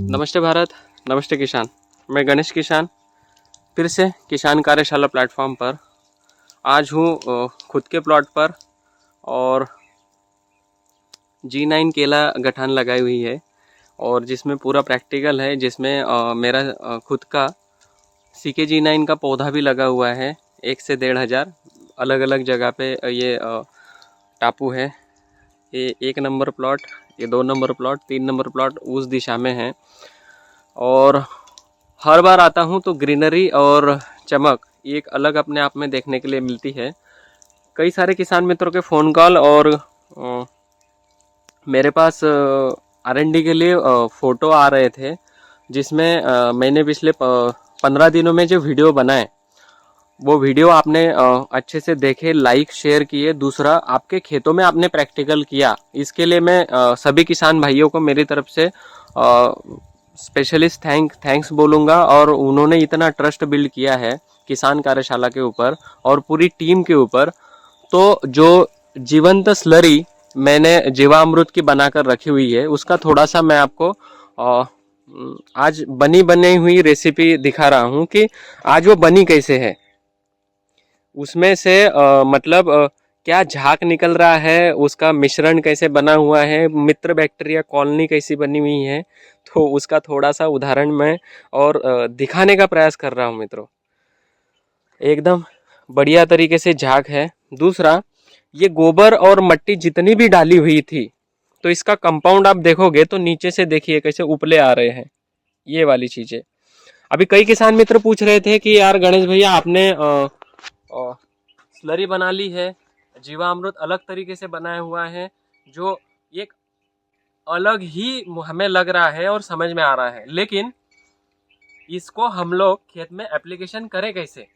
नमस्ते भारत, नमस्ते किसान। मैं गणेश किसान फिर से किसान कार्यशाला प्लेटफॉर्म पर आज हूँ खुद के प्लॉट पर और G9 केला गठान लगाई हुई है और जिसमें पूरा प्रैक्टिकल है, जिसमें मेरा खुद का CK G9 का पौधा भी लगा हुआ है। 1 से 1,500 अलग अलग जगह पे ये टापू है। ये 1 नंबर प्लॉट, ये 2 नंबर प्लॉट, 3 नंबर प्लॉट उस दिशा में है। और हर बार आता हूँ तो ग्रीनरी और चमक एक अलग अपने आप में देखने के लिए मिलती है। कई सारे किसान मित्रों के फ़ोन कॉल और मेरे पास R&D के लिए फ़ोटो आ रहे थे, जिसमें मैंने पिछले 15 दिनों में जो वीडियो बनाए वो वीडियो आपने अच्छे से देखे, लाइक शेयर किए। दूसरा, आपके खेतों में आपने प्रैक्टिकल किया। इसके लिए मैं सभी किसान भाइयों को मेरी तरफ से स्पेशलिस्ट थैंक्स बोलूँगा। और उन्होंने इतना ट्रस्ट बिल्ड किया है किसान कार्यशाला के ऊपर और पूरी टीम के ऊपर। तो जो जीवंत स्लरी मैंने जीवामृत की बनाकर रखी हुई है, उसका थोड़ा सा मैं आपको आज बनी हुई रेसिपी दिखा रहा हूँ कि आज वो बनी कैसे है। उसमें से क्या झाग निकल रहा है, उसका मिश्रण कैसे बना हुआ है, मित्र बैक्टीरिया कॉलोनी कैसी बनी हुई है, तो उसका थोड़ा सा उदाहरण मैं और दिखाने का प्रयास कर रहा हूँ मित्रों। एकदम बढ़िया तरीके से झाग है। दूसरा, ये गोबर और मिट्टी जितनी भी डाली हुई थी, तो इसका कंपाउंड आप देखोगे तो नीचे से देखिए कैसे उपले आ रहे हैं, ये वाली चीजें। अभी कई किसान मित्र पूछ रहे थे कि यार गणेश भैया, आपने स्लरी बना ली है, जीवामृत अलग तरीके से बनाया हुआ है, जो एक अलग ही हमें लग रहा है और समझ में आ रहा है, लेकिन इसको हम लोग खेत में एप्लीकेशन करें कैसे,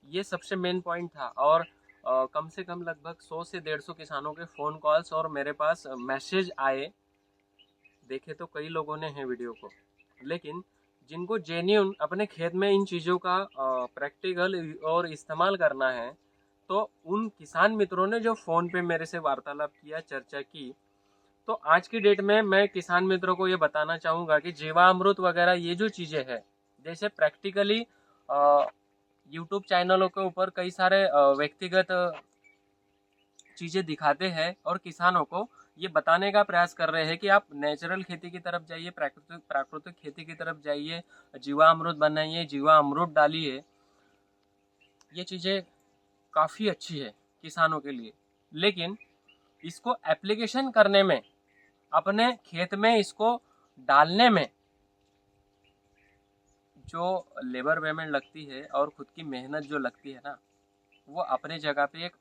ये सबसे मेन पॉइंट था। और कम से कम लगभग 100 से 150 किसानों के फ़ोन कॉल्स और मेरे पास मैसेज आए। देखे तो कई लोगों ने हैं वीडियो को, लेकिन जिनको जेन्युइन अपने खेत में इन चीज़ों का प्रैक्टिकल और इस्तेमाल करना है, तो उन किसान मित्रों ने जो फ़ोन पे मेरे से वार्तालाप किया, चर्चा की। तो आज की डेट में मैं किसान मित्रों को ये बताना चाहूँगा कि जीवामृत वगैरह ये जो चीज़ें हैं, जैसे प्रैक्टिकली यूट्यूब चैनलों के ऊपर कई सारे व्यक्तिगत चीज़ें दिखाते हैं और किसानों को ये बताने का प्रयास कर रहे हैं कि आप नेचुरल खेती की तरफ जाइए, प्राकृतिक खेती की तरफ जाइए, जीवामृत बनाइए, जीवामृत डालिए। ये चीज़ें काफ़ी अच्छी है किसानों के लिए, लेकिन इसको एप्लीकेशन करने में, अपने खेत में इसको डालने में जो लेबर पेमेंट लगती है और खुद की मेहनत जो लगती है ना, वो अपने जगह पे एक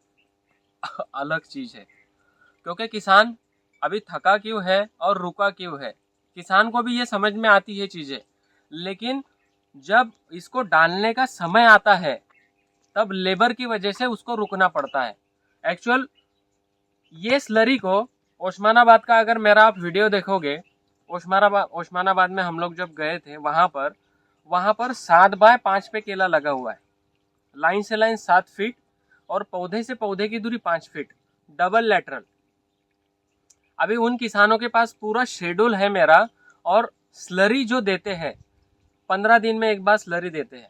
अलग चीज़ है। क्योंकि किसान अभी थका क्यों है और रुका क्यों है, किसान को भी ये समझ में आती है चीज़ें, लेकिन जब इसको डालने का समय आता है तब लेबर की वजह से उसको रुकना पड़ता है। एक्चुअल ये स्लरी को ओस्मानाबाद का अगर मेरा आप वीडियो देखोगे, ओस्मानाबाद में हम लोग जब गए थे, वहाँ पर 7 बाय 5 पे केला लगा हुआ है। लाइन से लाइन 7 फीट और पौधे से पौधे की दूरी 5 फीट, डबल लेटरल। अभी उन किसानों के पास पूरा शेड्यूल है मेरा, और स्लरी जो देते हैं 15 दिन में एक बार स्लरी देते हैं,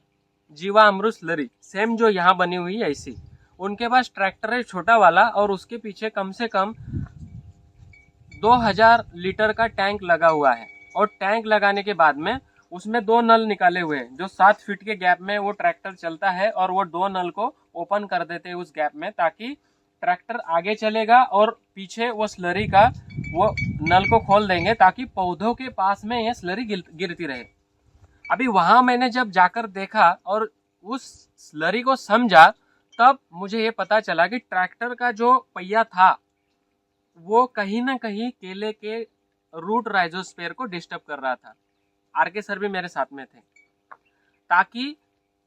जीवामृत स्लरी सेम जो यहाँ बनी हुई है ऐसी। उनके पास ट्रैक्टर है छोटा वाला, और उसके पीछे कम से कम 2000 लीटर का टैंक लगा हुआ है। और टैंक लगाने के बाद में उसमें 2 नल निकाले हुए हैं, जो 7 फीट के गैप में वो ट्रैक्टर चलता है, और वो 2 नल को ओपन कर देते हैं उस गैप में, ताकि ट्रैक्टर आगे चलेगा और पीछे वो स्लरी का वो नल को खोल देंगे, ताकि पौधों के पास में ये स्लरी गिरती रहे। अभी वहां मैंने जब जाकर देखा और उस स्लरी को समझा, तब मुझे ये पता चला कि ट्रैक्टर का जो पहिया था वो कहीं ना कहीं केले के रूट राइजोस्फीयर को डिस्टर्ब कर रहा था। आरके सर भी मेरे साथ में थे, ताकि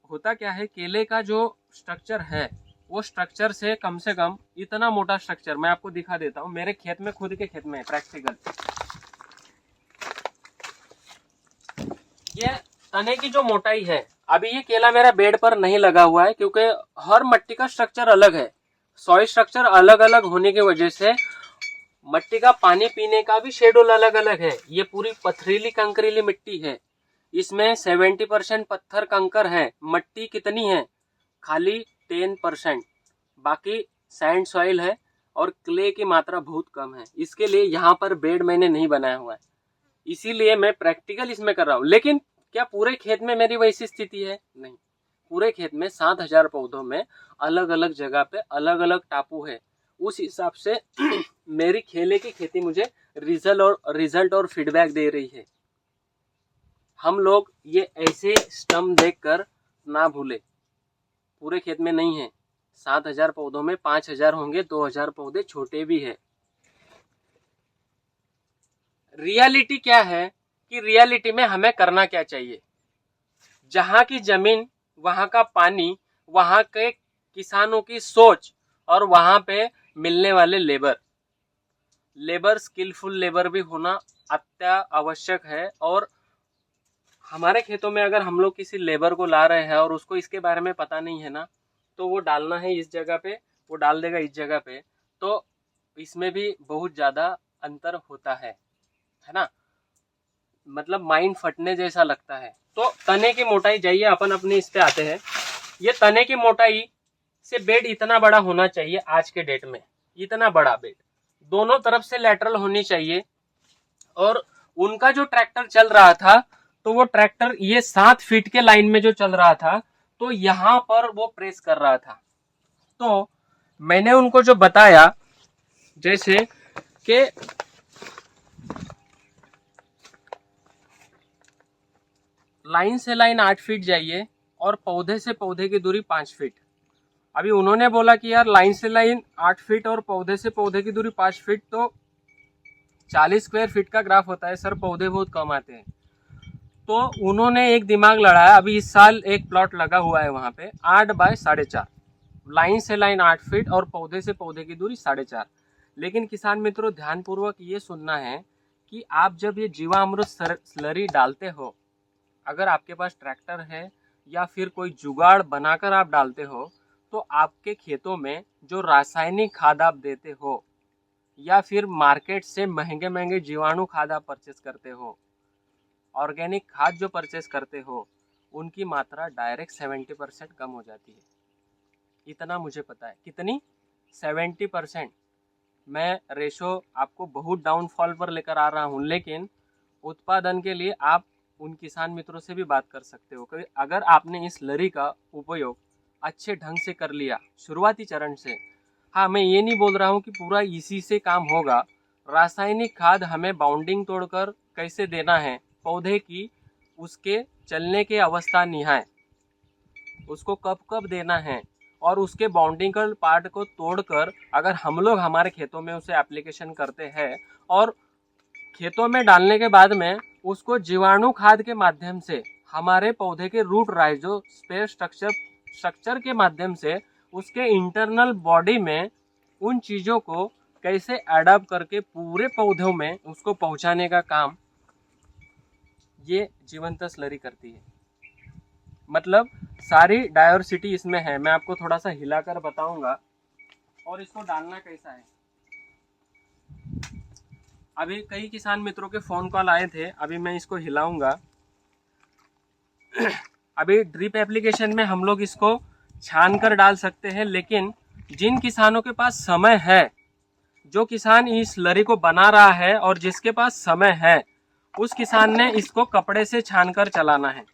होता क्या है, केले का जो स्ट्रक्चर है वो स्ट्रक्चर से कम इतना मोटा स्ट्रक्चर मैं आपको दिखा देता हूँ। मेरे खेत में, खुद के खेत में प्रैक्टिकल, ये तने की जो मोटाई है, अभी ये केला मेरा बेड पर नहीं लगा हुआ है, क्योंकि हर मिट्टी का स्ट्रक्चर अलग है, सॉइल स्ट्रक्चर अलग अलग होने की वजह से मिट्टी का पानी पीने का भी शेड्यूल अलग अलग है। ये पूरी पथरीली कंकरीली मिट्टी है, इसमें 70% पत्थर कंकर है। मिट्टी कितनी है? खाली 10%, बाकी सैंड सॉइल है और क्ले की मात्रा बहुत कम है। इसके लिए यहाँ पर बेड मैंने नहीं बनाया हुआ है, इसीलिए मैं प्रैक्टिकल इसमें कर रहा हूँ। लेकिन क्या पूरे खेत में मेरी वैसी स्थिति है? नहीं, पूरे खेत में 7000 पौधों में अलग अलग जगह पे अलग अलग टापू है। उस हिसाब से मेरी खेले की खेती मुझे रिजल्ट और फीडबैक दे रही है। हम लोग ये ऐसे स्टम्प देखकर ना भूले, पूरे खेत में नहीं है। 7000 पौधों में 5000 होंगे, 2000 पौधे छोटे भी है। रियलिटी क्या है कि रियलिटी में हमें करना क्या चाहिए? जहाँ की जमीन, वहाँ का पानी, वहाँ के किसानों की सोच और वहाँ पे मिलने वाले लेबर स्किलफुल लेबर भी होना आवश्यक है। और हमारे खेतों में अगर हम लोग किसी लेबर को ला रहे हैं और उसको इसके बारे में पता नहीं है ना, तो वो डालना है इस जगह पे, वो डाल देगा इस जगह पे, तो इसमें भी बहुत ज़्यादा अंतर होता है ना। मतलब माइंड फटने जैसा लगता है। तो तने की मोटाई, जाइए अपन अपने इस पे आते हैं। ये तने की मोटाई से बेड इतना बड़ा होना चाहिए आज के डेट में, इतना बड़ा बेड दोनों तरफ से लेटरल होनी चाहिए। और उनका जो ट्रैक्टर चल रहा था, तो वो ट्रैक्टर ये 7 फीट के लाइन में जो चल रहा था, तो यहाँ पर वो प्रेस कर रहा था। तो मैंने उनको जो बताया, जैसे कि लाइन से लाइन 8 फीट जाइए और पौधे से पौधे की दूरी 5 फीट। अभी उन्होंने बोला कि यार लाइन से लाइन 8 फीट और पौधे से पौधे की दूरी 5 फीट, तो 40 स्क्वायर फीट का ग्राफ होता है सर, पौधे बहुत कम आते हैं। तो उन्होंने एक दिमाग लड़ाया। अभी इस साल एक प्लॉट लगा हुआ है वहाँ पे 8 बाय 4.5, लाइन से लाइन 8 फीट और पौधे से पौधे की दूरी 4.5। लेकिन किसान मित्रों, ध्यानपूर्वक ये सुनना है कि आप जब ये जीवामृत स्लरी डालते हो, अगर आपके पास ट्रैक्टर है या फिर कोई जुगाड़ बनाकर आप डालते हो, तो आपके खेतों में जो रासायनिक खाद आप देते हो या फिर मार्केट से महंगे महंगे जीवाणु खाद आप परचेस करते हो, ऑर्गेनिक खाद जो परचेस करते हो, उनकी मात्रा डायरेक्ट 70% कम हो जाती है। इतना मुझे पता है। कितनी? 70%। मैं रेशो आपको बहुत डाउनफॉल पर लेकर आ रहा हूँ, लेकिन उत्पादन के लिए आप उन किसान मित्रों से भी बात कर सकते हो कि अगर आपने इस स्लरी का उपयोग अच्छे ढंग से कर लिया शुरुआती चरण से। हाँ, मैं ये नहीं बोल रहा हूँ कि पूरा इसी से काम होगा। रासायनिक खाद हमें बाउंडिंग तोड़कर कैसे देना है पौधे की, उसके चलने के अवस्था निहाय उसको कब कब देना है, और उसके बाउंडिंगल पार्ट को तोड़कर अगर हम लोग हमारे खेतों में उसे एप्लीकेशन करते हैं और खेतों में डालने के बाद में उसको जीवाणु खाद के माध्यम से हमारे पौधे के रूट राइजो स्पेयर स्ट्रक्चर के माध्यम से उसके इंटरनल बॉडी में उन चीज़ों को कैसे एडप्ट करके पूरे पौधों में उसको पहुंचाने का काम ये जीवंत स्लरी करती है। मतलब सारी डायवर्सिटी इसमें है। मैं आपको थोड़ा सा हिलाकर बताऊंगा और इसको डालना कैसा है। अभी कई किसान मित्रों के फ़ोन कॉल आए थे, अभी मैं इसको हिलाऊंगा। अभी ड्रिप एप्लीकेशन में हम लोग इसको छान कर डाल सकते हैं, लेकिन जिन किसानों के पास समय है, जो किसान इस स्लरी को बना रहा है और जिसके पास समय है, उस किसान ने इसको कपड़े से छानकर चलाना है।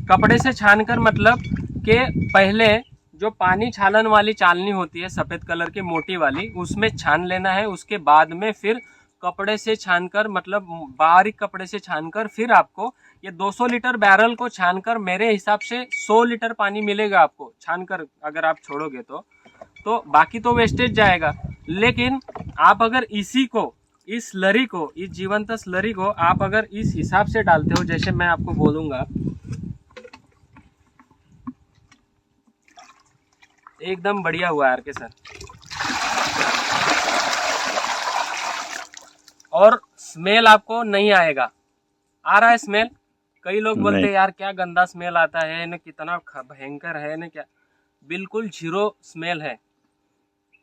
कपड़े से छानकर मतलब कि पहले जो पानी छालन वाली चालनी होती है सफ़ेद कलर की मोटी वाली, उसमें छान लेना है। उसके बाद में फिर कपड़े से छानकर, मतलब बारीक कपड़े से छानकर, फिर आपको ये 200 लीटर बैरल को छानकर मेरे हिसाब से 100 लीटर पानी मिलेगा आपको छानकर, अगर आप छोड़ोगे तो बाकी तो वेस्टेज जाएगा। लेकिन आप अगर इसी को, इस स्लरी को, इस जीवंत स्लरी को आप अगर इस हिसाब से डालते हो, जैसे मैं आपको बोलूँगा, एकदम बढ़िया हुआ यार के सर। और स्मेल आपको नहीं आएगा। आ रहा है स्मेल? कई लोग बोलते हैं यार क्या गंदा स्मेल आता है न, कितना भयंकर है न, क्या। बिल्कुल जीरो स्मेल है।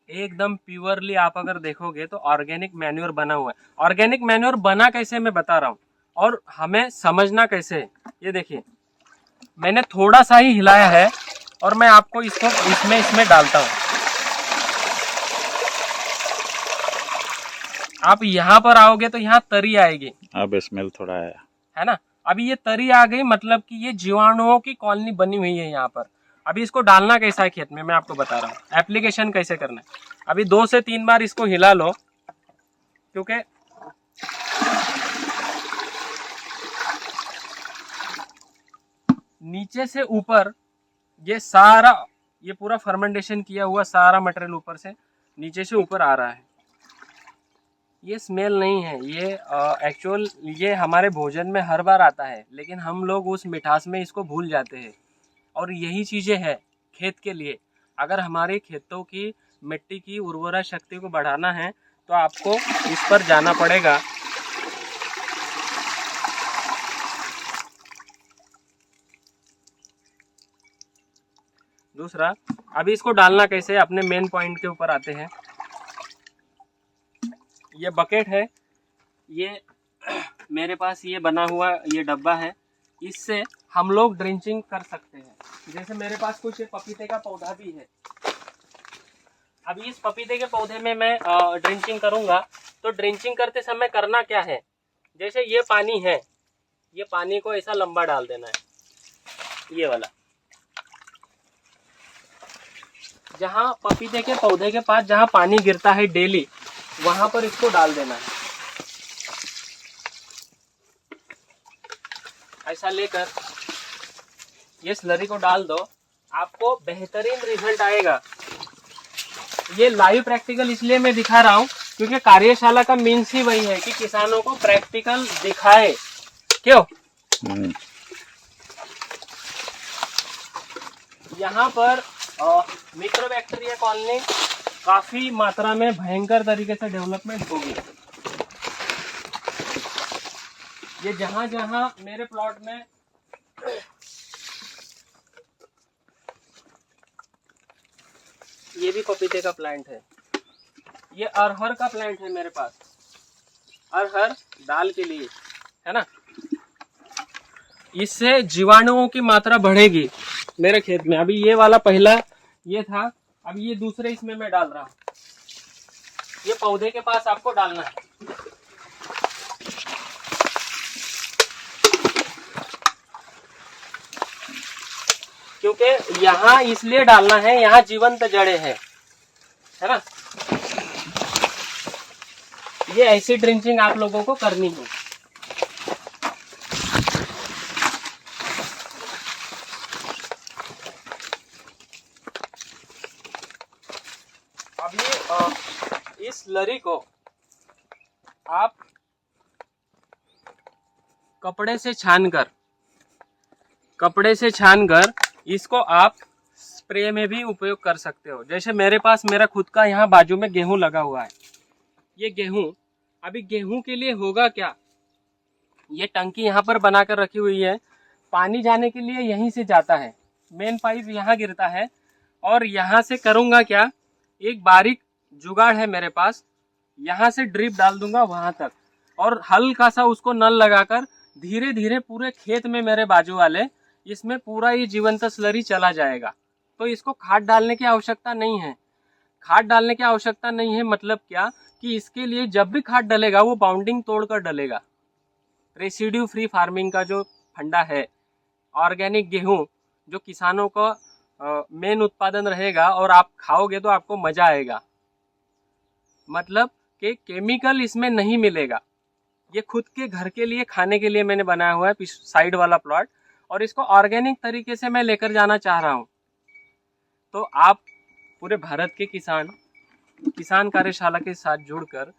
एकदम प्योरली आप अगर देखोगे तो ऑर्गेनिक मैन्योर बना हुआ है। ऑर्गेनिक मैन्योर बना कैसे मैं बता रहा हूँ, और हमें समझना कैसे है। ये देखिए मैंने थोड़ा सा ही हिलाया है और मैं आपको इसको इसमें डालता हूँ। आप यहाँ पर आओगे तो यहाँ तरी आएगी, अब स्मेल थोड़ा आया है ना। अभी ये तरी आ गई, मतलब कि ये जीवाणुओं की कॉलोनी बनी हुई है यहाँ पर। अभी इसको डालना कैसा है खेत में मैं आपको बता रहा हूँ, एप्लीकेशन कैसे करना है। अभी 2 से 3 बार इसको हिला लो, क्योंकि नीचे से ऊपर ये पूरा फर्मेंटेशन किया हुआ सारा मटेरियल ऊपर से नीचे से ऊपर आ रहा है। ये स्मेल नहीं है, ये एक्चुअल ये हमारे भोजन में हर बार आता है, लेकिन हम लोग उस मिठास में इसको भूल जाते हैं। और यही चीज़ें हैं खेत के लिए। अगर हमारे खेतों की मिट्टी की उर्वरा शक्ति को बढ़ाना है तो आपको इस पर जाना पड़ेगा। दूसरा, अभी इसको डालना कैसे, अपने मेन पॉइंट के ऊपर आते हैं। ये बकेट है, ये मेरे पास ये बना हुआ ये डब्बा है, इससे हम लोग ड्रिंचिंग कर सकते हैं। जैसे मेरे पास कुछ पपीते का पौधा भी है। अभी इस पपीते के पौधे में मैं ड्रिंचिंग करूंगा। तो ड्रिंचिंग करते समय करना क्या है, जैसे ये पानी है, ये पानी को ऐसा लंबा डाल देना है, ये वाला, जहाँ पपीते के पौधे के पास जहाँ पानी गिरता है डेली, वहां पर इसको डाल देना है। ऐसा लेकर ये स्लरी को डाल दो, आपको बेहतरीन रिजल्ट आएगा। ये लाइव प्रैक्टिकल इसलिए मैं दिखा रहा हूँ क्योंकि कार्यशाला का मीन्स ही वही है कि किसानों को प्रैक्टिकल दिखाए। क्यों? यहाँ पर मिक्रोबैक्टीरिया कॉलोनी काफी मात्रा में भयंकर तरीके से डेवलपमेंट होगी। ये जहां जहां मेरे प्लॉट में ये भी पपीते का प्लांट है, ये अरहर का प्लांट है मेरे पास, अरहर दाल के लिए, है ना। इससे जीवाणुओं की मात्रा बढ़ेगी मेरे खेत में। अभी ये वाला पहला ये था, अभी ये दूसरे इसमें मैं डाल रहा हूँ। ये पौधे के पास आपको डालना है। क्योंकि यहाँ इसलिए डालना है, यहाँ जीवंत जड़ें हैं, है ना। ये ऐसी ड्रिंचिंग आप लोगों को करनी है। अब ये इस स्लरी को आप कपड़े से छानकर इसको आप स्प्रे में भी उपयोग कर सकते हो। जैसे मेरे पास मेरा खुद का यहाँ बाजू में गेहूं लगा हुआ है, ये गेहूं, अभी गेहूं के लिए होगा क्या, ये टंकी यहाँ पर बनाकर रखी हुई है, पानी जाने के लिए यहीं से जाता है, मेन पाइप यहाँ गिरता है। और यहाँ से करूँगा क्या, एक बारीक जुगाड़ है मेरे पास, यहाँ से ड्रिप डाल दूंगा वहाँ तक, और हल्का सा उसको नल लगाकर धीरे धीरे पूरे खेत में मेरे बाजू वाले इसमें पूरा ये जीवंत स्लरी चला जाएगा। तो इसको खाद डालने की आवश्यकता नहीं है। खाद डालने की आवश्यकता नहीं है मतलब क्या, कि इसके लिए जब भी खाद डलेगा वो बाउंडिंग तोड़कर डलेगा। रेसिड्यू फ्री फार्मिंग का जो फंडा है, ऑर्गेनिक गेहूं जो किसानों का मेन उत्पादन रहेगा और आप खाओगे तो आपको मजा आएगा। मतलब कि केमिकल इसमें नहीं मिलेगा। ये खुद के घर के लिए खाने के लिए मैंने बनाया हुआ है साइड वाला प्लॉट, और इसको ऑर्गेनिक तरीके से मैं लेकर जाना चाह रहा हूँ। तो आप पूरे भारत के किसान कार्यशाला के साथ जुड़कर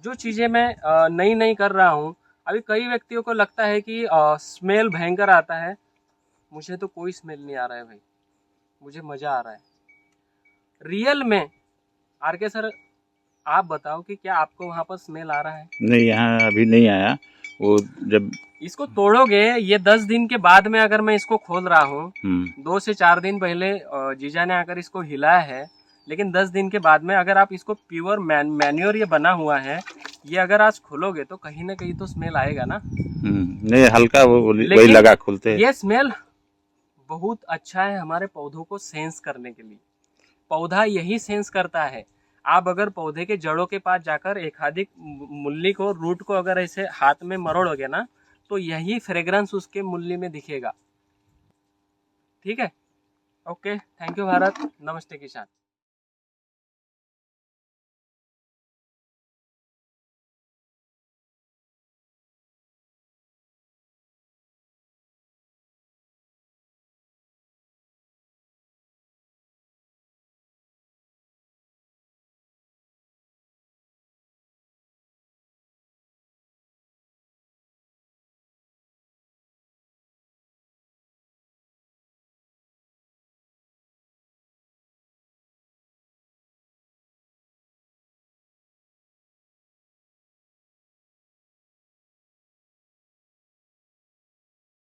जो चीज़ें मैं नई कर रहा हूँ, अभी कई व्यक्तियों को लगता है कि स्मेल भयंकर आता है, मुझे तो कोई स्मेल नहीं आ रहा है भाई, मुझे मज़ा आ रहा है रियल में। आर के सर आप बताओ कि क्या आपको वहाँ पर स्मेल आ रहा है? नहीं, यहाँ अभी नहीं आया। वो जब इसको तोड़ोगे, ये 10 दिन के बाद में अगर मैं इसको खोल रहा हूँ, 2 से 4 दिन पहले जीजा ने आकर इसको हिलाया है, लेकिन 10 दिन के बाद में अगर आप इसको प्योर मैन्योर ये बना हुआ है, ये अगर आज खोलोगे तो कहीं ना कहीं तो स्मेल आएगा ना। नहीं, हल्का वही लेकिन लगा खुलते। ये स्मेल बहुत अच्छा है हमारे पौधों को सेंस करने के लिए। पौधा यही सेंस करता है। आप अगर पौधे के जड़ों के पास जाकर एक आधी मुल्ली को, रूट को अगर ऐसे हाथ में मरोड़ोगे ना, तो यही फ्रेग्रेंस उसके मुल्ली में दिखेगा। ठीक है, ओके, थैंक यू भारत, नमस्ते किसान।